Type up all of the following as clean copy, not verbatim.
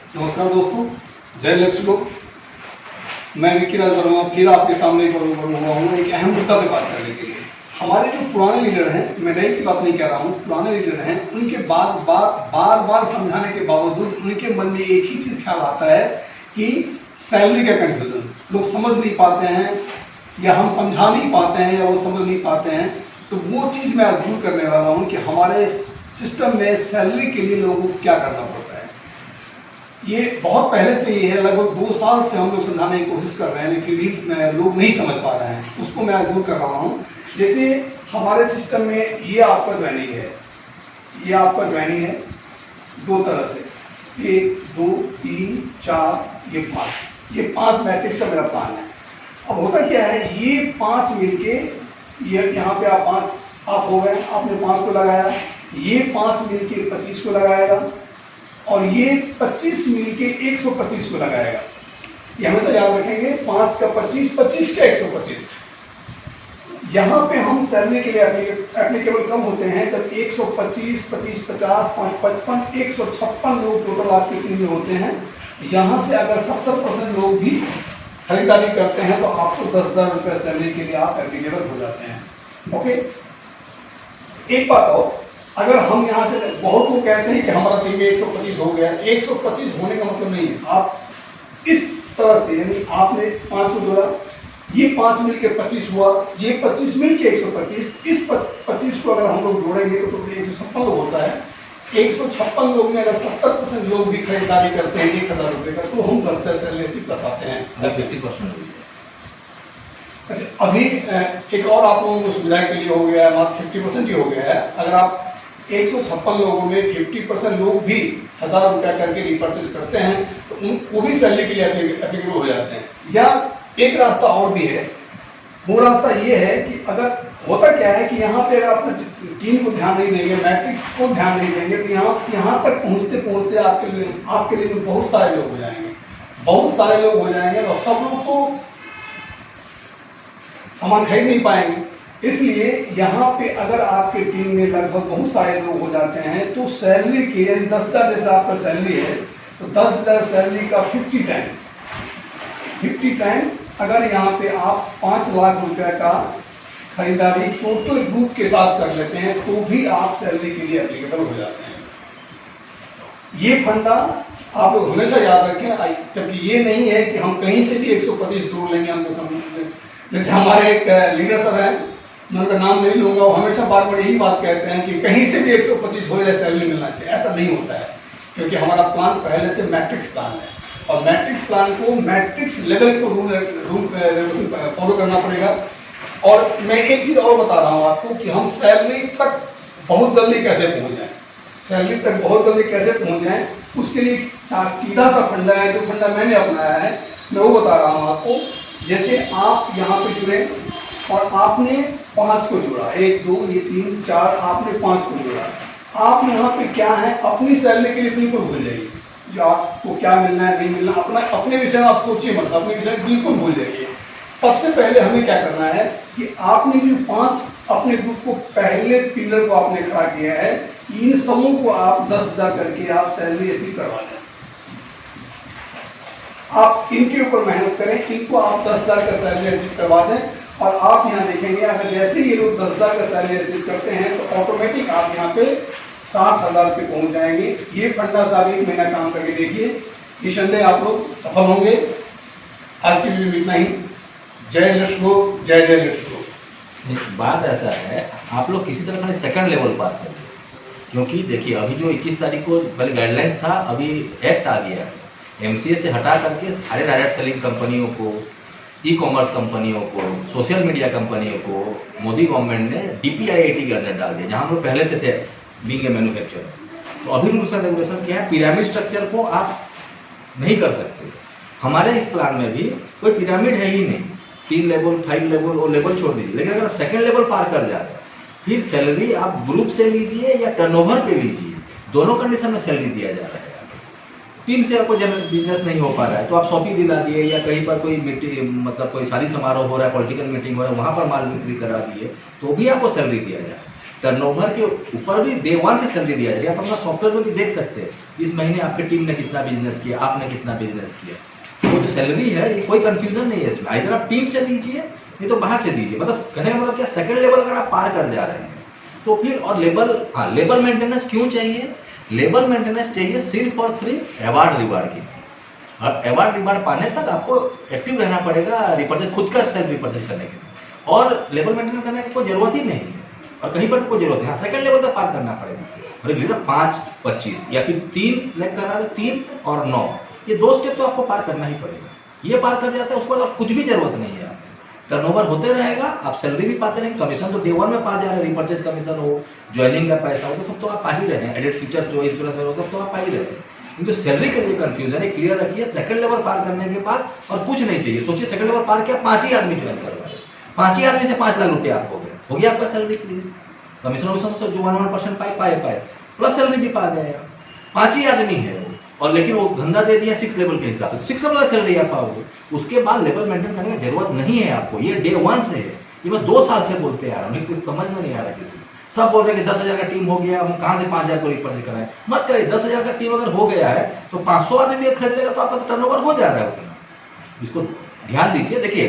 नमस्कार दोस्तों, जय लक्ष्मी। मैं विकी राज वर्मा फिर आपके सामने रूबरू हुआ हूँ एक अहम मुद्दा पे बात करने के लिए। हमारे जो पुराने लीडर हैं, मैं नई की बात नहीं कह रहा हूँ, पुराने लीडर हैं, उनके बार बार समझाने के बावजूद उनके मन में एक ही चीज़ ख्याल आता है कि सैलरी का कन्फ्यूजन। लोग समझ नहीं पाते हैं या हम समझा नहीं पाते हैं या वो समझ नहीं पाते हैं। तो वो चीज़ मैं आज दूर करने वाला हूँ कि हमारे सिस्टम में सैलरी के लिए लोगों को क्या करना पड़ता है। ये बहुत पहले से ही है, लगभग 2 साल से हम लोग समझाने की कोशिश कर रहे हैं, लेकिन भी लोग नहीं समझ पा रहे हैं। उसको मैं आज दूर कर रहा हूँ। जैसे हमारे सिस्टम में ये आपका ज्वाइनिंग है, ये आपका ज्वाइनिंग है 2 तरह से, 1 2 3 4 ये 5 मैट्रिक्स का मेरा प्लान है। अब होता क्या है, ये 5 मिलके ये यहाँ पे आप 5 आप हो गए, आपने 5 को लगाया, ये 5 मिलके 25 को लगाएगा और ये 25 मिलके 125 को लगाएगा। ये हमेशा याद रखेंगे, 5 का 25, 25 का 125। यहाँ पे हम सैलरी के लिए एप्लीकेबल कम होते हैं जब 125, 25, 50, 5, 55, 156 लोग टोटल आपकी टीम में होते हैं। यहाँ से अगर 70% लोग भी खरीदारी करते हैं तो आपको 10,000 रुपये सैलरी के लिए आप एप्लीकेबल हो जाते हैं। ओके, एक बात और, अगर हम यहाँ से बहुत लोग कहते हैं कि हमारा टीम में 125 हो गया, 125 होने का मतलब नहीं है। आप इस तरह से, यानी आपने 5 को जोड़ा, ये 5 मिल के 25 हुआ, ये 25 मिल के 125, इस 25 को अगर हम लोग जोड़ेंगे तो 156 लोग होता है। 156 लोग में अगर 70% लोग भी खरीदारी करते हैं 1,000 रुपये का, तो हम 10,000 सैलरी अचीव कर पाते हैं। 50% अभी एक और आप लोगों को सुविधा के लिए हो गया है, मात्र 50% ही हो गया है। अगर आप 156 लोगों में 50% लोग भी 1,000 रुपया करके रिपर्चेज करते हैं तो वो भी सैलरी के लिए एप्लीकेबल हो जाते हैं। या एक रास्ता और भी है, वो रास्ता ये है कि अगर होता क्या है कि यहाँ पे अगर आप टीम को ध्यान नहीं देंगे, मैट्रिक्स को ध्यान नहीं देंगे, तो यहाँ तक पहुँचते पहुँचते आपके लिए बहुत सारे लोग हो जाएंगे, बहुत सारे लोग हो जाएंगे और सब लोग तो सामान खरीद नहीं पाएंगे। इसलिए यहाँ पे अगर आपके टीम में लगभग बहुत सारे लोग हो जाते हैं तो सैलरी के 10,000 जैसा आपका सैलरी है तो 10,000 सैलरी का 50 टाइम अगर यहाँ पे आप 5 लाख रुपए का खरीदारी टोटल ग्रुप के साथ कर लेते हैं तो भी आप सैलरी के लिए एप्लीकेबल हो जाते हैं। ये फंडा आप लोग हमेशा याद रखें, जबकि ये नहीं है कि हम कहीं से भी 125 जोड़ लेंगे। हमको समझ, जैसे हमारे एक लीडर सर हैं, मैं उनका नाम नहीं लूंगा, वो हमेशा बार बार यही बात कहते हैं कि कहीं से भी 125 हो जाए सैलरी मिलना चाहिए। ऐसा नहीं होता है, क्योंकि हमारा प्लान पहले से मैट्रिक्स प्लान है और मैट्रिक्स प्लान को मैट्रिक्स लेवल को रूल फॉलो करना पड़ेगा। और मैं एक चीज़ और बता रहा हूँ आपको कि हम सैलरी तक बहुत जल्दी कैसे पहुँच जाएँ, सैलरी तक बहुत जल्दी कैसे पहुँच जाएँ, उसके लिए सीधा सा फंडा है, जो फंडा मैंने अपनाया है मैं वो बता रहा हूँ आपको। जैसे आप यहाँ पे जुड़े और आपने 5 को जोड़ा, 1 2 ये 3 4, आपने 5 को जोड़ा। आप यहाँ पे क्या है, अपनी सैलरी के लिए बिल्कुल भूल जाइए, जो आपको क्या मिलना है नहीं मिलना, अपने विषय में आप सोचिए मत, अपने विषय में बिल्कुल भूल जाइए। सबसे पहले हमें क्या करना है कि आपने जो 5 अपने ग्रुप को पहले पिलर को आपने खड़ा किया है, इन सबों को आप 10,000 करके आप सैलरी अचीव करवा दें। आप इनके ऊपर मेहनत करें, इनको आप 10,000 का सैलरी अचीव करवा दें और आप यहाँ देखेंगे अगर जैसे ये लोग 10,000 का सैलरी अचीव करते हैं तो ऑटोमेटिक आप यहाँ पे 60,000 पे पहुँच जाएंगे। ये फंडा साहब 1 महीना काम करके देखिए, निसंदेह आप लोग सफल होंगे। आज की वीडियो में इतना ही। जय लेट्स गो, जय जय लेट्स गो। बात ऐसा है, आप लोग किसी तरह खाली सेकंड लेवल पार करिए, क्योंकि देखिए अभी जो 21 तारीख को पहले गाइडलाइंस था, अभी एक्ट आ गया है। MCA से हटा करके सारे डायरेक्ट सेलिंग कंपनियों को, ई कॉमर्स कंपनियों को, सोशल मीडिया कंपनियों को मोदी गवर्नमेंट ने DPIIT के अंदर डाल दिया, जहाँ हम लोग पहले से थे बीइंग ए मैन्युफैक्चरर। तो अभी रूल्स एंड रेगुलेशन क्या है, पिरामिड स्ट्रक्चर को आप नहीं कर सकते। हमारे इस प्लान में भी कोई पिरामिड है ही नहीं, 3 लेवल 5 लेवल वो लेवल छोड़ दीजिए। लेकिन अगर आप सेकेंड लेवल पार कर जाते हैं फिर सैलरी आप ग्रुप से लीजिए या टर्नओवर पे लीजिए, दोनों कंडीशन में सैलरी दिया जा रहा है। टीम से आपको जब बिजनेस नहीं हो पा रहा है तो आप शॉपिंग दिला दिए, या कहीं पर कोई मीटिंग मतलब कोई शादी समारोह हो रहा है, पॉलिटिकल मीटिंग हो रहा है, वहाँ पर माल बिक्री करा दिए तो भी आपको सैलरी दिया जाए। टर्नओवर के ऊपर भी डे 1 से सैलरी दिया जाएगी। आप अपना सॉफ्टवेयर में भी देख सकते हैं इस महीने आपकी टीम ने कितना बिजनेस किया, आपने कितना बिजनेस किया। वो जो सैलरी है ये कोई कंफ्यूजन नहीं है इसमें, इधर आप टीम से दीजिए नहीं तो बाहर से दीजिए। मतलब कहने का मतलब क्या, सेकंड लेवल अगर आप पार कर जा रहे हैं तो फिर, और लेबर मेंटेनेंस क्यों चाहिए? लेबर मेंटेनेंस चाहिए सिर्फ और सिर्फ अवार्ड रिवार्ड की, और अवार्ड रिवार्ड पाने तक आपको एक्टिव रहना पड़ेगा रिप्रेजेंट, खुद का सेल्फ रिप्रेजेंट करने के लिए, और लेबर मेंटेन करने की कोई जरूरत ही नहीं है, और कहीं पर कोई जरूरत नहीं। हाँ, सेकंड लेवल तक पार करना पड़ेगा। और लीडर 5, 25 या फिर 3 लैक कर रहा है, 3 और 9, ये 2 स्टेप तो आपको पार करना ही पड़ेगा। ये पार कर जाता है उसके बाद और कुछ भी जरूरत नहीं है। टर्नओवर होते रहेगा, आप सैलरी भी पाते रहेंगे, कमीशन तो डे 1 में पा जा रहे हैं, रिपर्चेज कमीशन हो, ज्वाइनिंग का पैसा हो, तो सब तो आप पा ही रहे हैं, एडेड फीचर जो इंश्योरेंस हो सब तो आप पा ही रहे हैं। किंतु सैलरी के लिए कंफ्यूजन है, क्लियर रखिए। सेकंड लेवल पार करने के बाद और कुछ नहीं चाहिए। सोचिए सेकंड लेवल पार किया, 5 ही आदमी ज्वाइन करवा रहे, 5 ही आदमी से 5 लाख रुपया आपको हो गया आपका सैलरी क्लियर। कमीशन वमीशन से जो 1% पाए प्लस सैलरी भी पा गया, 5 ही आदमी है वो, और लेकिन वो धंधा दे दिया 6 लेवल के हिसाब से, 6 लेवल सैलरी आप पाओगे। उसके बाद लेवल मेंटेन करने की जरूरत नहीं है आपको, ये डे 1 से है। ये मैं 2 साल से बोलते आ रहा हूँ, कुछ समझ में नहीं आ रहा किसी। सब बोल रहे हैं कि 10,000 का टीम हो गया, हम कहाँ से 5,000 को रिप्रेजेंट कराएं। मत करिए, 10,000 का टीम अगर हो गया है तो 500 आदमी भी खरीद लेगा तो आपका टर्नओवर हो जा रहा है उतना। इसको ध्यान दीजिए। देखिए,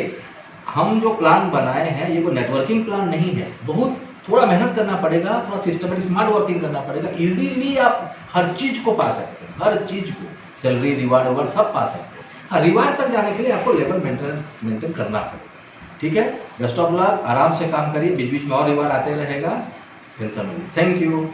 हम जो प्लान बनाए हैं ये कोई नेटवर्किंग प्लान नहीं है, बहुत थोड़ा मेहनत करना पड़ेगा, थोड़ा सिस्टमेटिक स्मार्ट वर्किंग करना पड़ेगा। इजीली आप हर चीज को पा सकते हैं, हर चीज को, सैलरी रिवार्ड वगैरह सब पा सकते हैं। हाँ, रिवार्ड तक जाने के लिए आपको लेवल मेंटेन करना पड़ेगा। ठीक है, बेस्ट ऑफ लक, आराम से काम करिए, बीच बीच में और रिवार्ड आते रहेगा, टेंशन नहीं। Thank you.